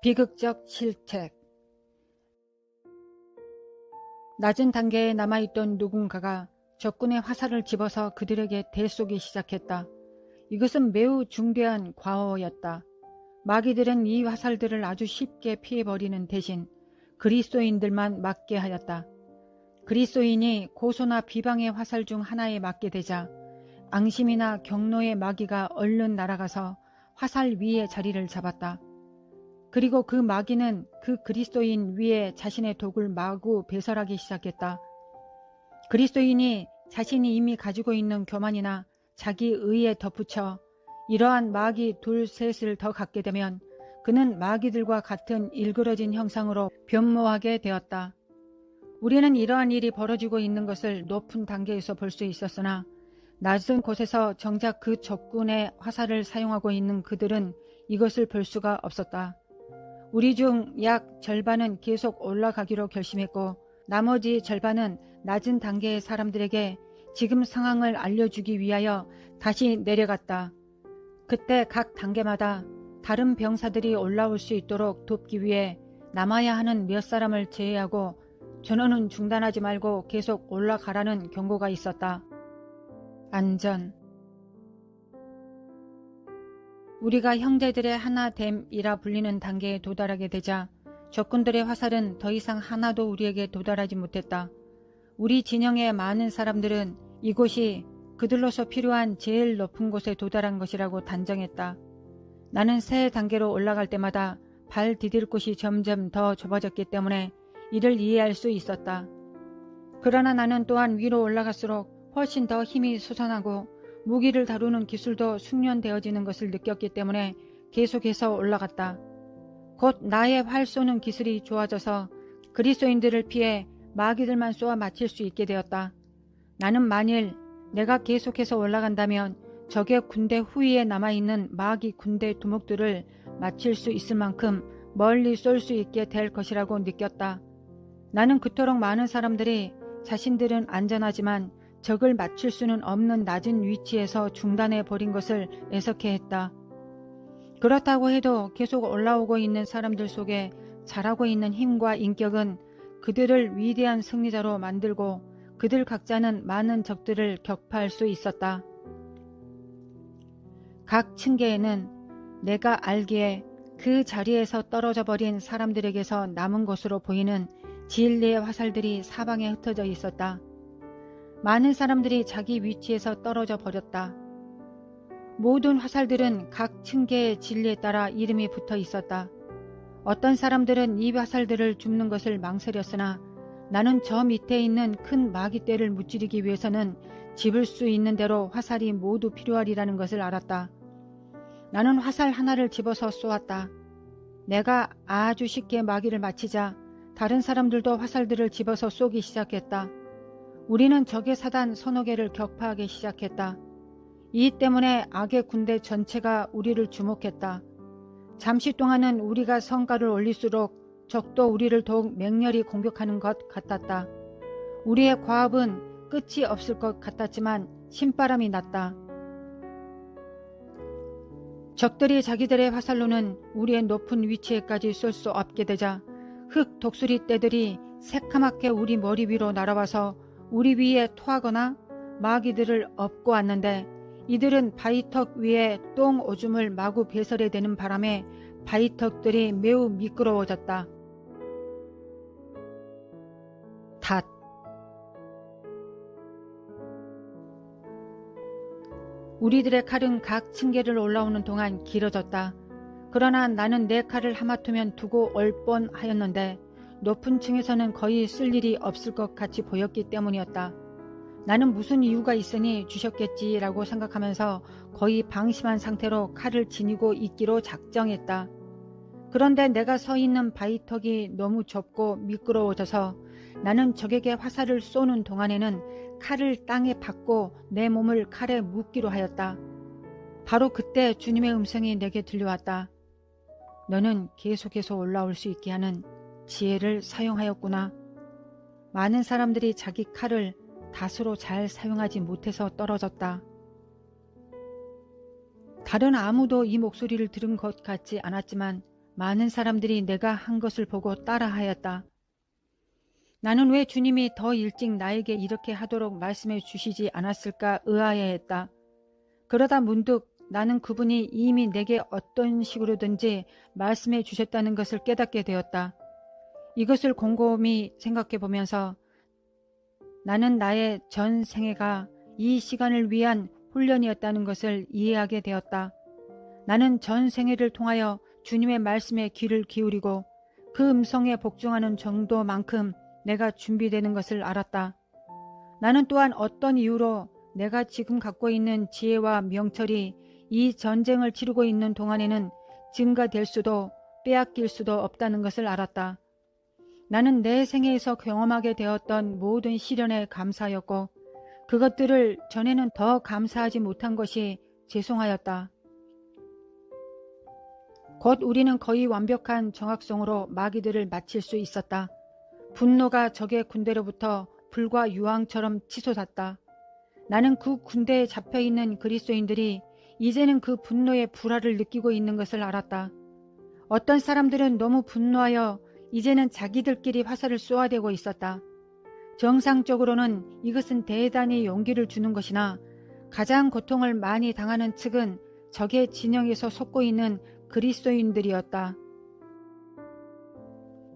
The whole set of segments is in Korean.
비극적 실책. 낮은 단계에 남아있던 누군가가 적군의 화살을 집어서 그들에게 대쏘기 시작했다. 이것은 매우 중대한 과오였다. 마귀들은 이 화살들을 아주 쉽게 피해버리는 대신 그리스도인들만 맞게 하였다. 그리스도인이 고소나 비방의 화살 중 하나에 맞게 되자 앙심이나 경노의 마귀가 얼른 날아가서 화살 위에 자리를 잡았다. 그리고 그 마귀는 그 그리스도인 위에 자신의 독을 마구 배설하기 시작했다. 그리스도인이 자신이 이미 가지고 있는 교만이나 자기 의에 덧붙여 이러한 마귀 둘 셋을 더 갖게 되면 그는 마귀들과 같은 일그러진 형상으로 변모하게 되었다. 우리는 이러한 일이 벌어지고 있는 것을 높은 단계에서 볼 수 있었으나 낮은 곳에서 정작 그 적군의 화살을 사용하고 있는 그들은 이것을 볼 수가 없었다. 우리 중 약 절반은 계속 올라가기로 결심했고 나머지 절반은 낮은 단계의 사람들에게 지금 상황을 알려주기 위하여 다시 내려갔다. 그때 각 단계마다 다른 병사들이 올라올 수 있도록 돕기 위해 남아야 하는 몇 사람을 제외하고 전원은 중단하지 말고 계속 올라가라는 경고가 있었다. 안전. 우리가 형제들의 하나됨이라 불리는 단계에 도달하게 되자 적군들의 화살은 더 이상 하나도 우리에게 도달하지 못했다. 우리 진영의 많은 사람들은 이곳이 그들로서 필요한 제일 높은 곳에 도달한 것이라고 단정했다. 나는 새 단계로 올라갈 때마다 발 디딜 곳이 점점 더 좁아졌기 때문에 이를 이해할 수 있었다. 그러나 나는 또한 위로 올라갈수록 훨씬 더 힘이 솟아나고 무기를 다루는 기술도 숙련되어지는 것을 느꼈기 때문에 계속해서 올라갔다. 곧 나의 활 쏘는 기술이 좋아져서 그리스도인들을 피해 마귀들만 쏘아 맞힐 수 있게 되었다. 나는 만일 내가 계속해서 올라간다면 적의 군대 후위에 남아있는 마귀 군대 두목들을 맞힐 수 있을 만큼 멀리 쏠 수 있게 될 것이라고 느꼈다. 나는 그토록 많은 사람들이 자신들은 안전하지만 적을 맞출 수는 없는 낮은 위치에서 중단해 버린 것을 애석해 했다. 그렇다고 해도 계속 올라오고 있는 사람들 속에 자라고 있는 힘과 인격은 그들을 위대한 승리자로 만들고 그들 각자는 많은 적들을 격파할 수 있었다. 각 층계에는 내가 알기에 그 자리에서 떨어져 버린 사람들에게서 남은 것으로 보이는 진리의 화살들이 사방에 흩어져 있었다. 많은 사람들이 자기 위치에서 떨어져 버렸다. 모든 화살들은 각 층계의 진리에 따라 이름이 붙어 있었다. 어떤 사람들은 이 화살들을 줍는 것을 망설였으나 나는 저 밑에 있는 큰 마귀떼를 무찌르기 위해서는 집을 수 있는 대로 화살이 모두 필요하리라는 것을 알았다. 나는 화살 하나를 집어서 쏘았다. 내가 아주 쉽게 마귀를 맞히자 다른 사람들도 화살들을 집어서 쏘기 시작했다. 우리는 적의 사단 서너 개를 격파하기 시작했다. 이 때문에 악의 군대 전체가 우리를 주목했다. 잠시 동안은 우리가 성과를 올릴수록 적도 우리를 더욱 맹렬히 공격하는 것 같았다. 우리의 과업은 끝이 없을 것 같았지만 신바람이 났다. 적들이 자기들의 화살로는 우리의 높은 위치에까지 쏠 수 없게 되자 흑 독수리 떼들이 새카맣게 우리 머리 위로 날아와서 우리 위에 토하거나 마귀들을 업고 왔는데 이들은 바위턱 위에 똥 오줌을 마구 배설해대는 바람에 바위턱들이 매우 미끄러워졌다. 닷. 우리들의 칼은 각 층계를 올라오는 동안 길어졌다. 그러나 나는 내 칼을 하마터면 두고 올 뻔하였는데 높은 층에서는 거의 쓸 일이 없을 것 같이 보였기 때문이었다. 나는 무슨 이유가 있으니 주셨겠지라고 생각하면서 거의 방심한 상태로 칼을 지니고 있기로 작정했다. 그런데 내가 서 있는 바위턱이 너무 좁고 미끄러워져서 나는 적에게 화살을 쏘는 동안에는 칼을 땅에 박고 내 몸을 칼에 묶기로 하였다. 바로 그때 주님의 음성이 내게 들려왔다. 너는 계속해서 올라올 수 있게 하는 지혜를 사용하였구나. 많은 사람들이 자기 칼을 다수로 잘 사용하지 못해서 떨어졌다. 다른 아무도 이 목소리를 들은 것 같지 않았지만 많은 사람들이 내가 한 것을 보고 따라하였다. 나는 왜 주님이 더 일찍 나에게 이렇게 하도록 말씀해 주시지 않았을까 의아해했다. 그러다 문득 나는 그분이 이미 내게 어떤 식으로든지 말씀해 주셨다는 것을 깨닫게 되었다. 이것을 곰곰이 생각해 보면서 나는 나의 전 생애가 이 시간을 위한 훈련이었다는 것을 이해하게 되었다. 나는 전 생애를 통하여 주님의 말씀에 귀를 기울이고 그 음성에 복종하는 정도만큼 내가 준비되는 것을 알았다. 나는 또한 어떤 이유로 내가 지금 갖고 있는 지혜와 명철이 이 전쟁을 치르고 있는 동안에는 증가될 수도 빼앗길 수도 없다는 것을 알았다. 나는 내 생애에서 경험하게 되었던 모든 시련에 감사하였고 그것들을 전에는 더 감사하지 못한 것이 죄송하였다. 곧 우리는 거의 완벽한 정확성으로 마귀들을 마칠 수 있었다. 분노가 적의 군대로부터 불과 유황처럼 치솟았다. 나는 그 군대에 잡혀있는 그리스도인들이 이제는 그 분노의 불화를 느끼고 있는 것을 알았다. 어떤 사람들은 너무 분노하여 이제는 자기들끼리 화살을 쏘아대고 있었다. 정상적으로는 이것은 대단히 용기를 주는 것이나 가장 고통을 많이 당하는 측은 적의 진영에서 솟고 있는 그리스도인들이었다.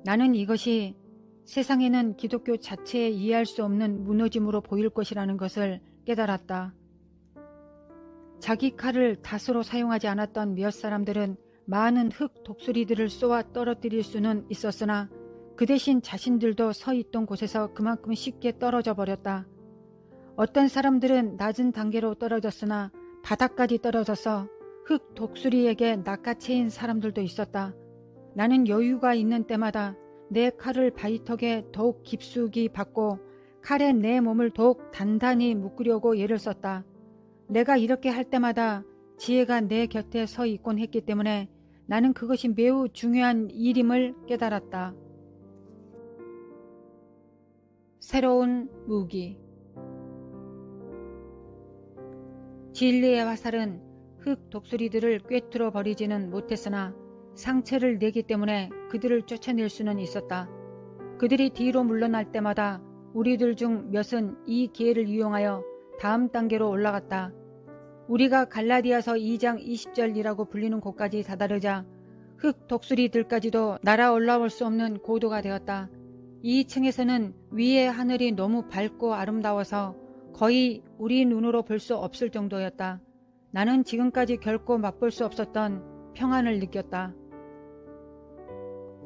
나는 이것이 세상에는 기독교 자체에 이해할 수 없는 무너짐으로 보일 것이라는 것을 깨달았다. 자기 칼을 다스로 사용하지 않았던 몇 사람들은 많은 흙 독수리들을 쏘아 떨어뜨릴 수는 있었으나 그 대신 자신들도 서 있던 곳에서 그만큼 쉽게 떨어져 버렸다. 어떤 사람들은 낮은 단계로 떨어졌으나 바닥까지 떨어져서 흙 독수리에게 낚아채인 사람들도 있었다. 나는 여유가 있는 때마다 내 칼을 바위턱에 더욱 깊숙이 박고 칼에 내 몸을 더욱 단단히 묶으려고 애를 썼다. 내가 이렇게 할 때마다 지혜가 내 곁에 서 있곤 했기 때문에 나는 그것이 매우 중요한 일임을 깨달았다. 새로운 무기. 진리의 화살은 흙 독수리들을 꿰뚫어 버리지는 못했으나 상처를 내기 때문에 그들을 쫓아낼 수는 있었다. 그들이 뒤로 물러날 때마다 우리들 중 몇은 이 기회를 이용하여 다음 단계로 올라갔다. 우리가 갈라디아서 2장 20절이라고 불리는 곳까지 다다르자 흙 독수리들까지도 날아 올라올 수 없는 고도가 되었다. 이 층에서는 위의 하늘이 너무 밝고 아름다워서 거의 우리 눈으로 볼 수 없을 정도였다. 나는 지금까지 결코 맛볼 수 없었던 평안을 느꼈다.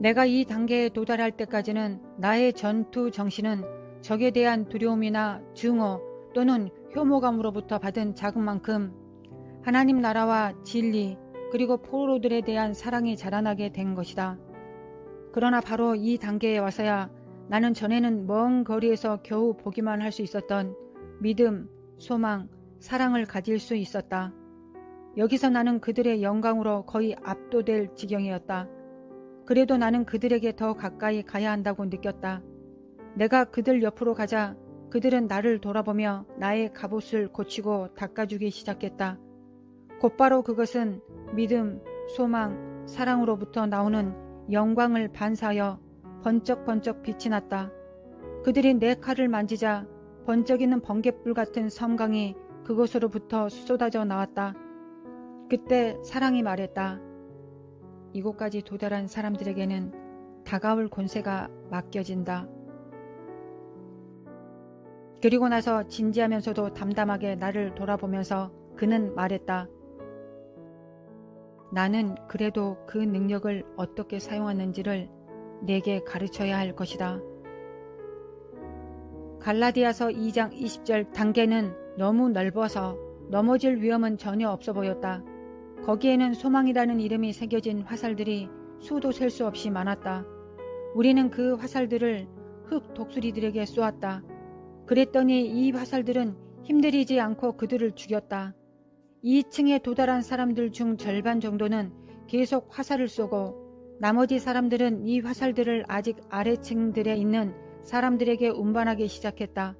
내가 이 단계에 도달할 때까지는 나의 전투 정신은 적에 대한 두려움이나 증오 또는 혐오감으로부터 받은 자극만큼 하나님 나라와 진리 그리고 포로들에 대한 사랑이 자라나게 된 것이다. 그러나 바로 이 단계에 와서야 나는 전에는 먼 거리에서 겨우 보기만 할 수 있었던 믿음, 소망, 사랑을 가질 수 있었다. 여기서 나는 그들의 영광으로 거의 압도될 지경이었다. 그래도 나는 그들에게 더 가까이 가야 한다고 느꼈다. 내가 그들 옆으로 가자 그들은 나를 돌아보며 나의 갑옷을 고치고 닦아주기 시작했다. 곧바로 그것은 믿음, 소망, 사랑으로부터 나오는 영광을 반사하여 번쩍번쩍 빛이 났다. 그들이 내 칼을 만지자 번쩍이는 번갯불 같은 섬광이 그곳으로부터 쏟아져 나왔다. 그때 사랑이 말했다. 이곳까지 도달한 사람들에게는 다가올 권세가 맡겨진다. 그리고 나서 진지하면서도 담담하게 나를 돌아보면서 그는 말했다. 나는 그래도 그 능력을 어떻게 사용하는지를 내게 가르쳐야 할 것이다. 갈라디아서 2장 20절 단계는 너무 넓어서 넘어질 위험은 전혀 없어 보였다. 거기에는 소망이라는 이름이 새겨진 화살들이 수도 셀 수 없이 많았다. 우리는 그 화살들을 흙 독수리들에게 쏘았다. 그랬더니 이 화살들은 힘들이지 않고 그들을 죽였다. 2층에 도달한 사람들 중 절반 정도는 계속 화살을 쏘고 나머지 사람들은 이 화살들을 아직 아래층들에 있는 사람들에게 운반하기 시작했다.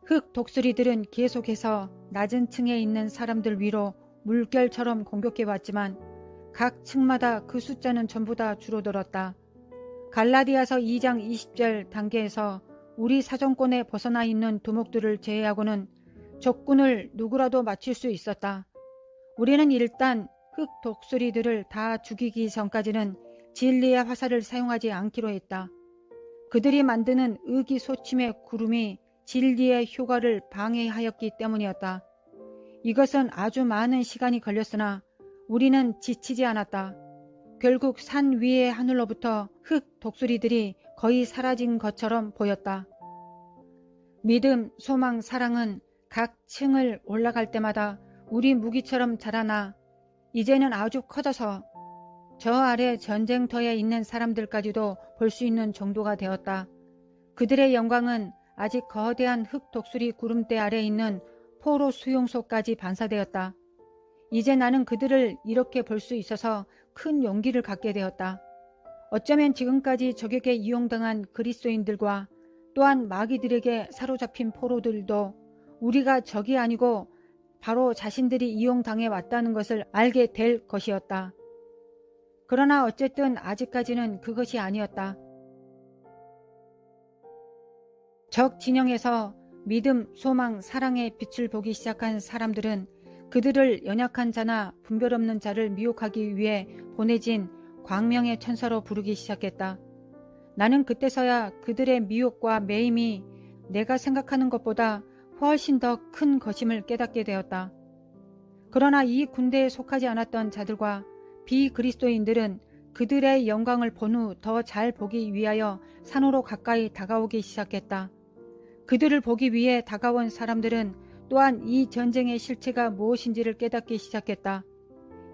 흙 독수리들은 계속해서 낮은 층에 있는 사람들 위로 물결처럼 공격해왔지만 각 층마다 그 숫자는 전부 다 줄어들었다. 갈라디아서 2장 20절 단계에서 우리 사정권에 벗어나 있는 두목들을 제외하고는 적군을 누구라도 맞출 수 있었다. 우리는 일단 흑 독수리들을 다 죽이기 전까지는 진리의 화살을 사용하지 않기로 했다. 그들이 만드는 의기소침의 구름이 진리의 효과를 방해하였기 때문이었다. 이것은 아주 많은 시간이 걸렸으나 우리는 지치지 않았다. 결국 산 위의 하늘로부터 흑 독수리들이 거의 사라진 것처럼 보였다. 믿음, 소망, 사랑은 각 층을 올라갈 때마다 우리 무기처럼 자라나 이제는 아주 커져서 저 아래 전쟁터에 있는 사람들까지도 볼 수 있는 정도가 되었다. 그들의 영광은 아직 거대한 흑 독수리 구름대 아래 있는 포로 수용소까지 반사되었다. 이제 나는 그들을 이렇게 볼 수 있어서 큰 용기를 갖게 되었다. 어쩌면 지금까지 적에게 이용당한 그리스도인들과 또한 마귀들에게 사로잡힌 포로들도 우리가 적이 아니고 바로 자신들이 이용당해 왔다는 것을 알게 될 것이었다. 그러나 어쨌든 아직까지는 그것이 아니었다. 적 진영에서 믿음, 소망, 사랑의 빛을 보기 시작한 사람들은 그들을 연약한 자나 분별 없는 자를 미혹하기 위해 보내진 광명의 천사로 부르기 시작했다. 나는 그때서야 그들의 미혹과 매임이 내가 생각하는 것보다 훨씬 더 큰 것임을 깨닫게 되었다. 그러나 이 군대에 속하지 않았던 자들과 비그리스도인들은 그들의 영광을 본 후 더 잘 보기 위하여 산으로 가까이 다가오기 시작했다. 그들을 보기 위해 다가온 사람들은 또한 이 전쟁의 실체가 무엇인지를 깨닫기 시작했다.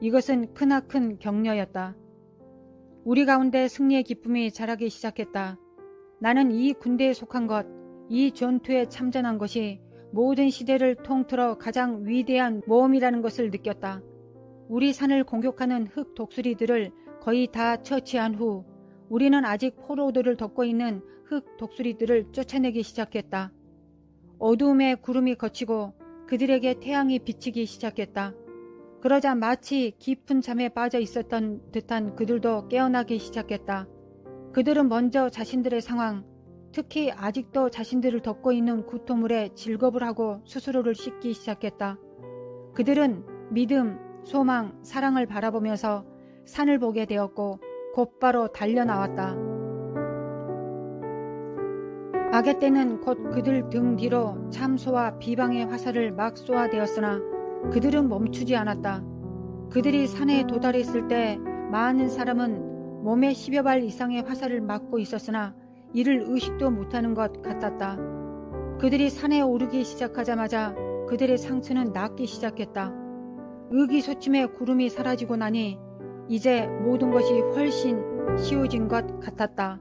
이것은 크나큰 격려였다. 우리 가운데 승리의 기쁨이 자라기 시작했다. 나는 이 군대에 속한 것, 이 전투에 참전한 것이 모든 시대를 통틀어 가장 위대한 모험이라는 것을 느꼈다. 우리 산을 공격하는 흑 독수리들을 거의 다 처치한 후 우리는 아직 포로들을 덮고 있는 흑 독수리들을 쫓아내기 시작했다. 어두움의 구름이 걷히고 그들에게 태양이 비치기 시작했다. 그러자 마치 깊은 잠에 빠져 있었던 듯한 그들도 깨어나기 시작했다. 그들은 먼저 자신들의 상황, 특히 아직도 자신들을 덮고 있는 구토물에 질겁을 하고 스스로를 씻기 시작했다. 그들은 믿음, 소망, 사랑을 바라보면서 산을 보게 되었고 곧바로 달려나왔다. 악의 때는 곧 그들 등 뒤로 참소와 비방의 화살을 막 쏘아대었으나 그들은 멈추지 않았다. 그들이 산에 도달했을 때 많은 사람은 몸에 10여 발 이상의 화살을 맞고 있었으나 이를 의식도 못하는 것 같았다. 그들이 산에 오르기 시작하자마자 그들의 상처는 낫기 시작했다. 의기소침의 구름이 사라지고 나니 이제 모든 것이 훨씬 쉬워진 것 같았다.